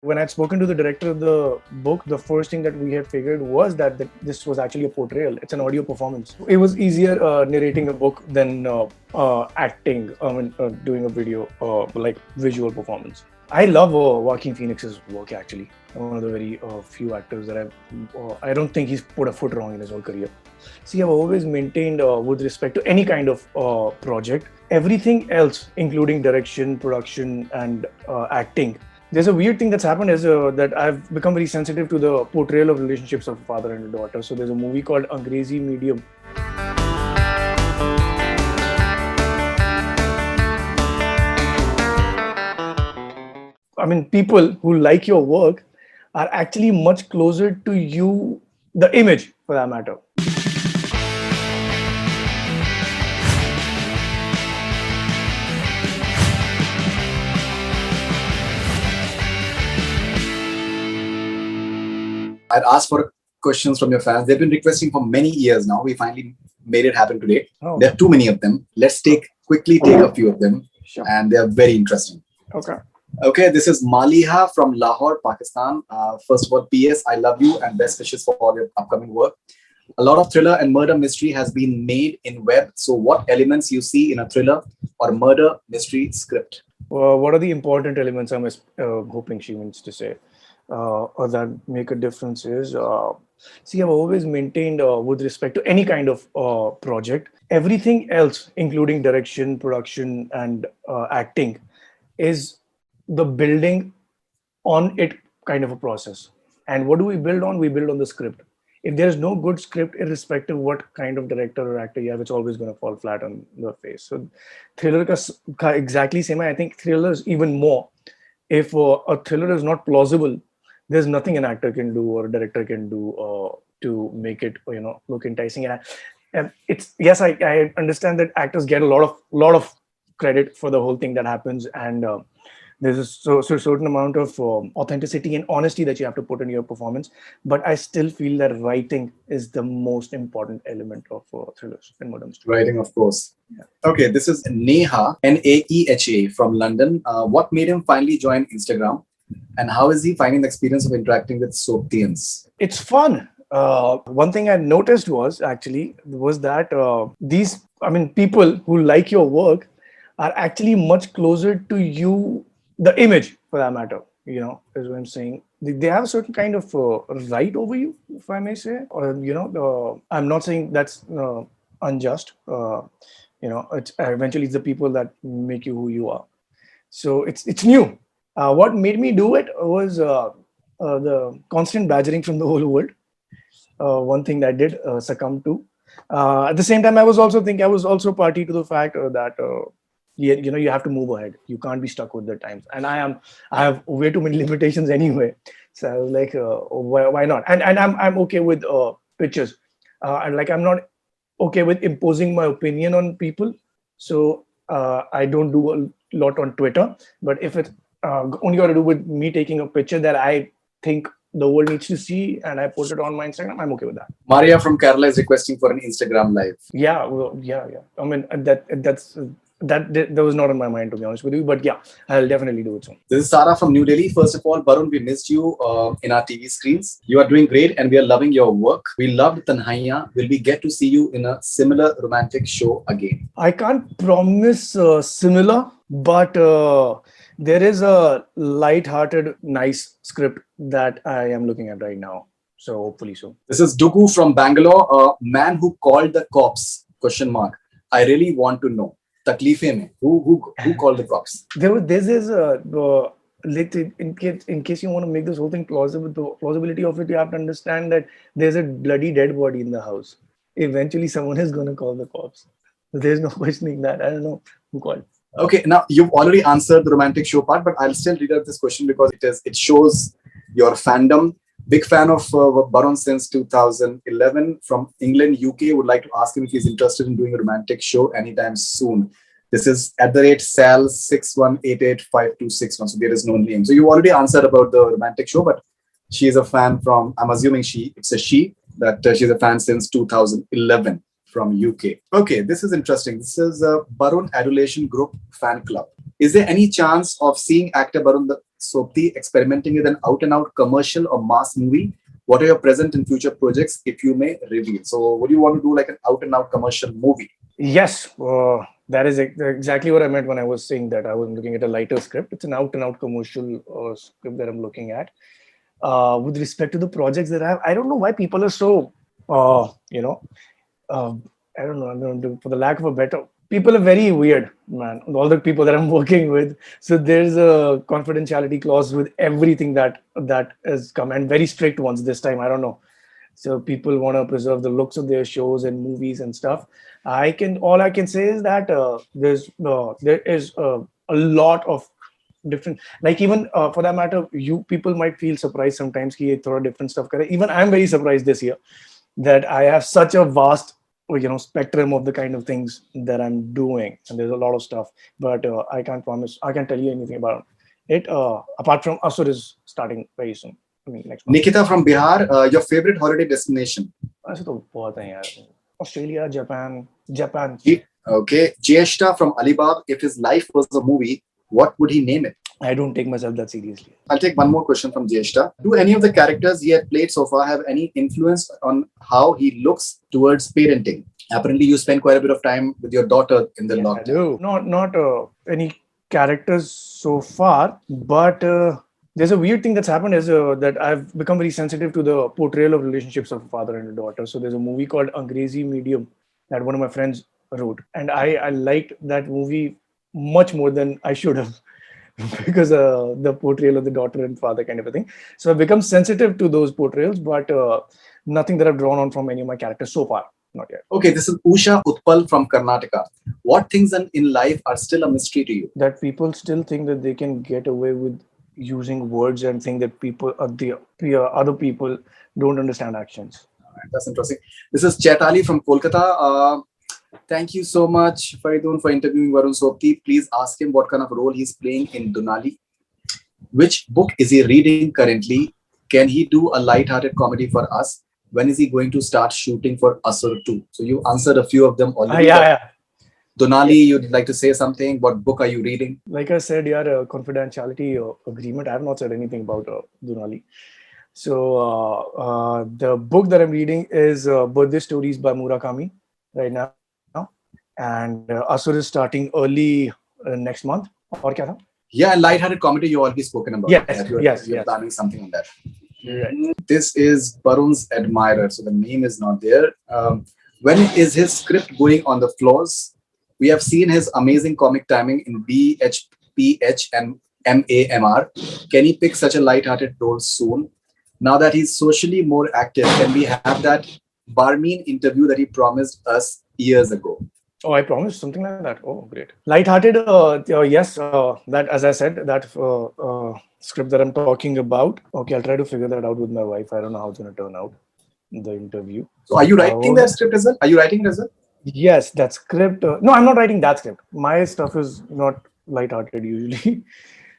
When I'd spoken to the director of the book, the first thing that we had figured was that this was actually a portrayal. It's an audio performance. It was easier narrating a book than acting, doing a video, like visual performance. I love Joaquin Phoenix's work, actually. One of the very few actors that I don't think he's put a foot wrong in his whole career. See, I've always maintained with respect to any kind of project, everything else, including direction, production, and acting. There's a weird thing that's happened is that I've become very sensitive to the portrayal of relationships of a father and a daughter. So there's a movie called Angrezi Medium. I mean, people who like your work are actually much closer to you, the image for that matter. I'd asked for questions from your fans. They've been requesting for many years now. We finally made it happen today. Oh. There are too many of them. Let's quickly take a few of them. Sure. And they are very interesting. Okay, this is Maliha from Lahore, Pakistan. First of all, PS, I love you and best wishes for all your upcoming work. A lot of thriller and murder mystery has been made in web. So what elements you see in a thriller or murder mystery script? What are the important elements I'm hoping she means to say? Or that make a difference is, see, I've always maintained with respect to any kind of project, everything else, including direction, production, and acting, is the building on it kind of a process. And what do we build on? We build on the script. If there's no good script, irrespective of what kind of director or actor you have, it's always going to fall flat on the face. So thriller ka exactly same. I think thrillers even more. If a thriller is not plausible, there's nothing an actor can do or a director can do to make it, look enticing. And it's, yes, I understand that actors get a lot of credit for the whole thing that happens, and there's a certain amount of authenticity and honesty that you have to put in your performance. But I still feel that writing is the most important element of thrillers and murder mystery. Writing, of course. Yeah. Okay, this is Neha, Naeha from London. What made him finally join Instagram? And how is he finding the experience of interacting with Sobtians? It's fun. One thing I noticed was that people who like your work are actually much closer to you, the image for that matter, is what I'm saying. They have a certain kind of right over you, if I may say, or, I'm not saying that's unjust. Eventually it's the people that make you who you are. So it's new. What made me do it was the constant badgering from the whole world. One thing that I did succumb to. At the same time, I was also party to the fact that you have to move ahead. You can't be stuck with the times. And I have way too many limitations anyway. So I was like, why not? And I'm okay with pictures. And I'm not okay with imposing my opinion on people. So I don't do a lot on Twitter. But if it's only got to do with me taking a picture that I think the world needs to see and I put it on my Instagram, I'm okay with that. Maria from Kerala is requesting for an Instagram live. Yeah. I mean, that was not on my mind, to be honest with you, but yeah, I'll definitely do it soon. This is Sarah from New Delhi. First of all, Barun, we missed you in our TV screens. You are doing great and we are loving your work. We loved Tanhaiya. Will we get to see you in a similar romantic show again? I can't promise similar, but there is a light-hearted, nice script that I am looking at right now. So hopefully so. This is Dugu from Bangalore. A man who called the cops, ? I really want to know. Taklife mein. Who called the cops? In case you want to make this whole thing plausible, the plausibility of it, you have to understand that there's a bloody dead body in the house. Eventually, someone is going to call the cops. There's no questioning that. I don't know who called. Okay, now you've already answered the romantic show part, but I'll still read out this question because it shows your fandom. Big fan of Barun since 2011 from England, UK. Would like to ask him if he's interested in doing a romantic show anytime soon. This is @sal61885261. So there is no name. So you already answered about the romantic show, but she is a fan from, I'm assuming it's a she, that she's a fan since 2011 from UK. Okay, this is interesting. This is a Barun Adulation Group fan club. Is there any chance of seeing actor Barun Sobti experimenting with an out-and-out commercial or mass movie? What are your present and future projects, if you may reveal? So, would you want to do like an out-and-out commercial movie? Yes, that is exactly what I meant when I was saying that I was looking at a lighter script. It's an out-and-out commercial script that I'm looking at. With respect to the projects that I don't know why people are so, you know, uh, I don't know, for the lack of a better, people are very weird, man. All the people that I'm working with. So there's a confidentiality clause with everything that has come, and very strict ones this time. I don't know. So people want to preserve the looks of their shows and movies and stuff. All I can say is that there is a lot of different, like, even for that matter, you people might feel surprised sometimes कि ये थोड़ा different stuff करे. Even I'm very surprised this year that I have such a vast spectrum of the kind of things that I'm doing, and there's a lot of stuff, but I can't tell you anything about it, apart from Asur is starting very soon. I mean, next month. Nikita from Bihar, your favorite holiday destination? ऐसे तो बहुत हैं यार. Australia, Japan. Okay. Jeshta from Alibag, if his life was a movie, what would he name it? I don't take myself that seriously. I'll take one more question from Jeshta. Do any of the characters he had played so far have any influence on how he looks towards parenting? Apparently, you spend quite a bit of time with your daughter in the lockdown. I do. Not any characters so far, but there's a weird thing that's happened is that I've become very sensitive to the portrayal of relationships of a father and a daughter. So there's a movie called Angrezi Medium that one of my friends wrote, and I liked that movie much more than I should have. Because the portrayal of the daughter and father kind of a thing. So I've become sensitive to those portrayals, but nothing that I've drawn on from any of my characters so far. Not yet. Okay, this is Usha Utpal from Karnataka. What things in life are still a mystery to you? That people still think that they can get away with using words and think that other people don't understand actions. All right, that's interesting. This is Chaitali from Kolkata. Thank you so much, Faridun, for interviewing Barun Sobti. Please ask him what kind of role he's playing in Dunali. Which book is he reading currently? Can he do a light-hearted comedy for us? When is he going to start shooting for Asur 2? So you answered a few of them already. Yeah. Donali, you'd like to say something? What book are you reading? Like I said, a confidentiality agreement. I have not said anything about Donali. So the book that I'm reading is Birthday Stories by Murakami right now. And Asur is starting early next month. Or kya tha? Yeah, light-hearted comedy you already spoken about. Yes. You're planning something on that. Right. This is Barun's admirer, so the name is not there. When is his script going on the floors? We have seen his amazing comic timing in BHPH and MAMR. Can he pick such a light-hearted role soon? Now that he's socially more active, can we have that Barmean interview that he promised us years ago? Oh, I promised something like that. Oh, great. Light-hearted, yes. That, as I said, that script that I'm talking about. Okay, I'll try to figure that out with my wife. I don't know how it's going to turn out, the interview. So are you writing that script as well? Are you writing it as well? Yes, that script. No, I'm not writing that script. My stuff is not light-hearted usually.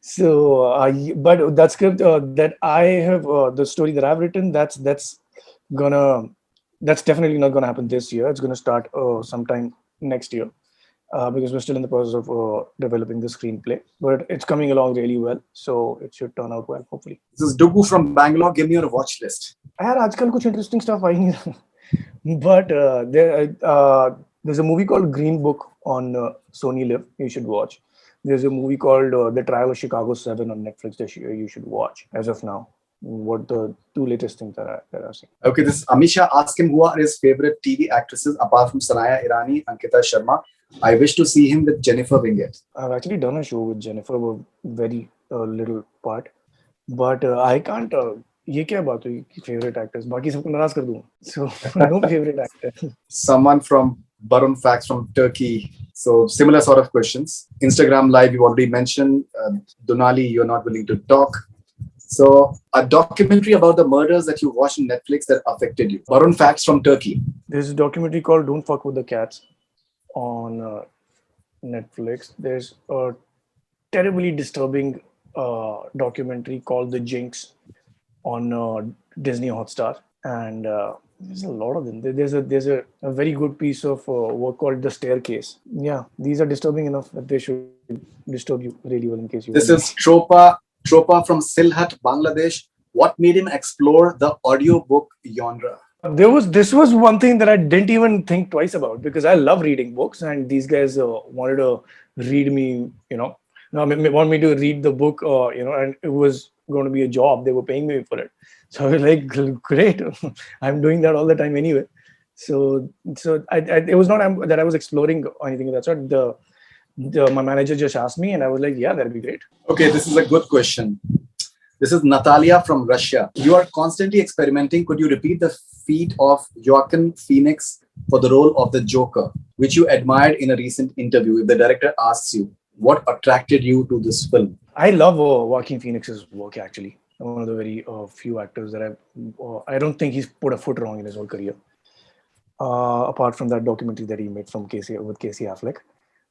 So, but that script that I have, the story that I've written, that's definitely not gonna happen this year. It's gonna start sometime next year because we're still in the process of developing the screenplay. But it's coming along really well, so it should turn out well, hopefully. This is Dugu from Bangalore. Give me your watch list. यार आजकल कुछ interesting stuff आई नहीं, but there's a movie called Green Book on Sony Live. You should watch. There's a movie called The Trial of Chicago 7 on Netflix that you should watch as of now. What the two latest things that I've seen. Okay, this is Amisha. Ask him who are his favorite TV actresses apart from Sanaya Irani, Ankita Sharma. I wish to see him with Jennifer Winget. I've actually done a show with Jennifer, a very little part, but I can't. ये क्या बात हुई कि favorite actors? बाकी सबको नाराज कर दूँ. So no favorite actor. Someone from Barun Facts from Turkey. So similar sort of questions. Instagram Live, you already mentioned. Donali, you're not willing to talk. So a documentary about the murders that you watched on Netflix that affected you. Barun Facts from Turkey. There's a documentary called Don't Fuck with the Cats on Netflix. There's a terribly disturbing documentary called The Jinx on Disney Hotstar. And There's a lot of them. There's a very good piece of work called The Staircase. Yeah, these are disturbing enough that they should disturb you really well in case you This wonder. is Tropa from Silhat, Bangladesh. What made him explore the audiobook genre? This was one thing that I didn't even think twice about because I love reading books, and these guys wanted to read me, no, want me to read the book, and it was going to be a job. They were paying me for it, so I was like, great, I'm doing that all the time anyway. So it was not that I was exploring or anything of that sort. My manager just asked me, and I was like, yeah, that'd be great. Okay, this is a good question. This is Natalia from Russia. You are constantly experimenting. Could you repeat the feat of Joaquin Phoenix for the role of the Joker, which you admired in a recent interview? If the director asks you, what attracted you to this film? I love Joaquin Phoenix's work, actually. One of the very few actors that I don't think he's put a foot wrong in his whole career. Apart from that documentary that he made with Casey Affleck.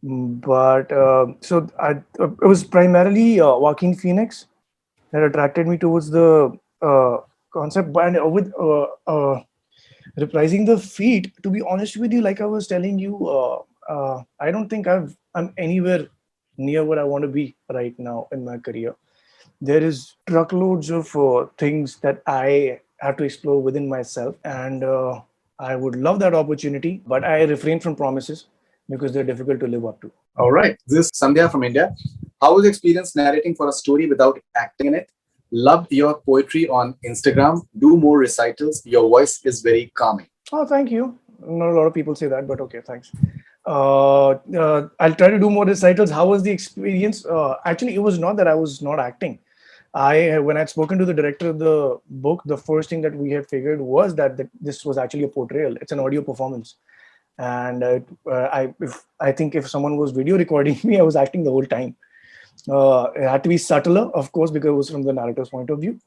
But it was primarily Joaquin Phoenix that attracted me towards the concept. And with reprising the feat, to be honest with you, like I was telling you, I don't think I'm anywhere near where I want to be right now in my career. There is truckloads of things that I have to explore within myself, and I would love that opportunity, but I refrain from promises because they're difficult to live up to. All right. This is Sandhya from India. How was the experience narrating for a story without acting in it? Loved your poetry on Instagram. Do more recitals. Your voice is very calming. Oh, thank you. Not a lot of people say that, but okay, thanks. I'll try to do more recitals. How was the experience? Actually, it was not that I was not acting. When I'd spoken to the director of the book, the first thing that we had figured was that this was actually a portrayal. It's an audio performance, and I think if someone was video recording me, I was acting the whole time. It had to be subtler, of course, because it was from the narrator's point of view.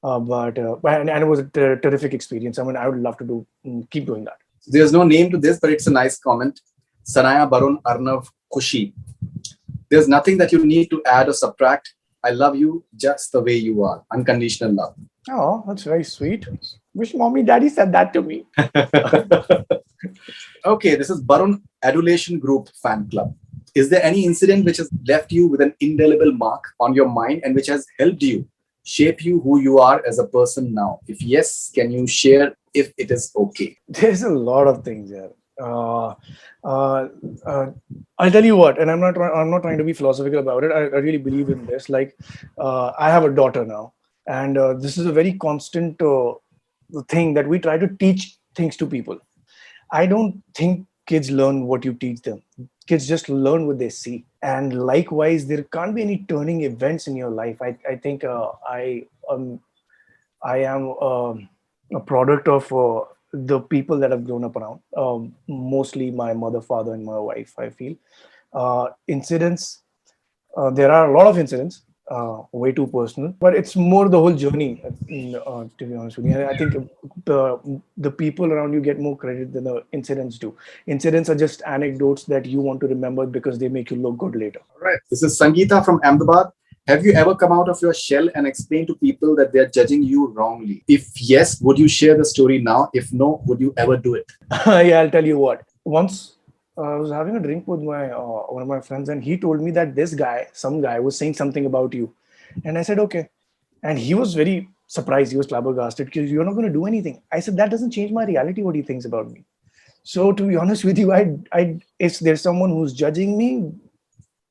But it was a terrific experience. I mean, I would love to keep doing that. There's no name to this, but it's a nice comment. Sanaya Barun Arnav Kushi. There's nothing that you need to add or subtract. I love you just the way you are. Unconditional love. Oh, that's very sweet. Wish mommy daddy said that to me. Okay, this is Barun Adulation Group Fan Club. Is there any incident which has left you with an indelible mark on your mind and which has helped you shape you who you are as a person now? If yes, can you share if it is okay? There's a lot of things there. I'll tell you what, and I'm not trying to be philosophical about it. I really believe in this. Like, I have a daughter now, and this is a very constant thing that we try to teach things to people. I don't think kids learn what you teach them. Kids just learn what they see. And likewise, there can't be any turning events in your life. I think I am a product of the people that I've grown up around. Mostly my mother, father, and my wife, I feel. Incidents, there are a lot of incidents, way too personal, but it's more the whole journey, to be honest with you. And I think the people around you get more credit than the incidents do. Incidents are just anecdotes that you want to remember because they make you look good later. All right. This is Sangeeta from Ahmedabad. Have you ever come out of your shell and explained to people that they're judging you wrongly? If yes, would you share the story now? If no, would you ever do it? Yeah, I'll tell you what. Once I was having a drink with my one of my friends, and he told me that some guy, was saying something about you, and I said okay, and he was very surprised. He was flabbergasted because you're not going to do anything. I said that doesn't change my reality. What he thinks about me. So to be honest with you, if there's someone who's judging me,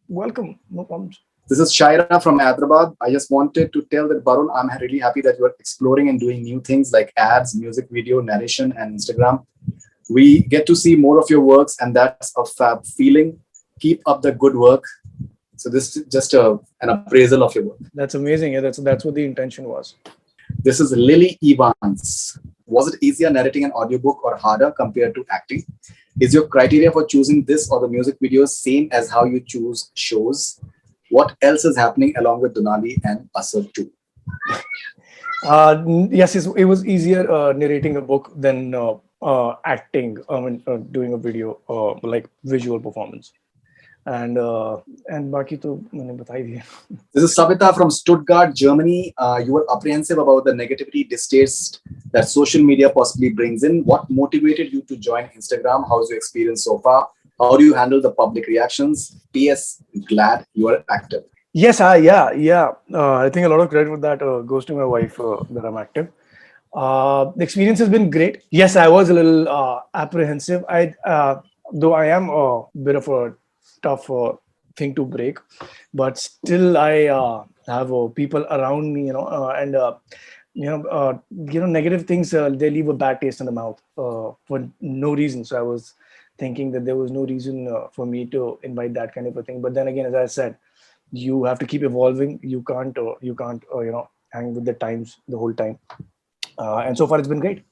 welcome, no problems. This is Shaira from Hyderabad. I just wanted to tell that Barun, I'm really happy that you are exploring and doing new things like ads, music video, narration, and Instagram. We get to see more of your works, and that's a fab feeling. Keep up the good work. So this is just an appraisal of your work. That's amazing. Yeah, that's what the intention was. This is Lily Evans. Was it easier narrating an audiobook or harder compared to acting? Is your criteria for choosing this or the music videos same as how you choose shows? What else is happening along with Donali and Asar too? Yes, it was easier narrating a book than acting. I mean, doing a video like visual performance. And बाकी तो मैंने बता ही दिया. This is Savita from Stuttgart, Germany. You were apprehensive about the negativity, distaste that social media possibly brings in. What motivated you to join Instagram? How's your experience so far? How do you handle the public reactions? PS, glad you are active. Yes, yeah. I think a lot of credit for that goes to my wife that I'm active. The experience has been great. Yes, I was a little apprehensive. Though I am a bit of a tough thing to break, but still I have people around me, and negative things. They leave a bad taste in the mouth for no reason. So I was thinking that there was no reason for me to invite that kind of a thing. But then again, as I said, you have to keep evolving. You can't hang with the times the whole time. And so far, it's been great.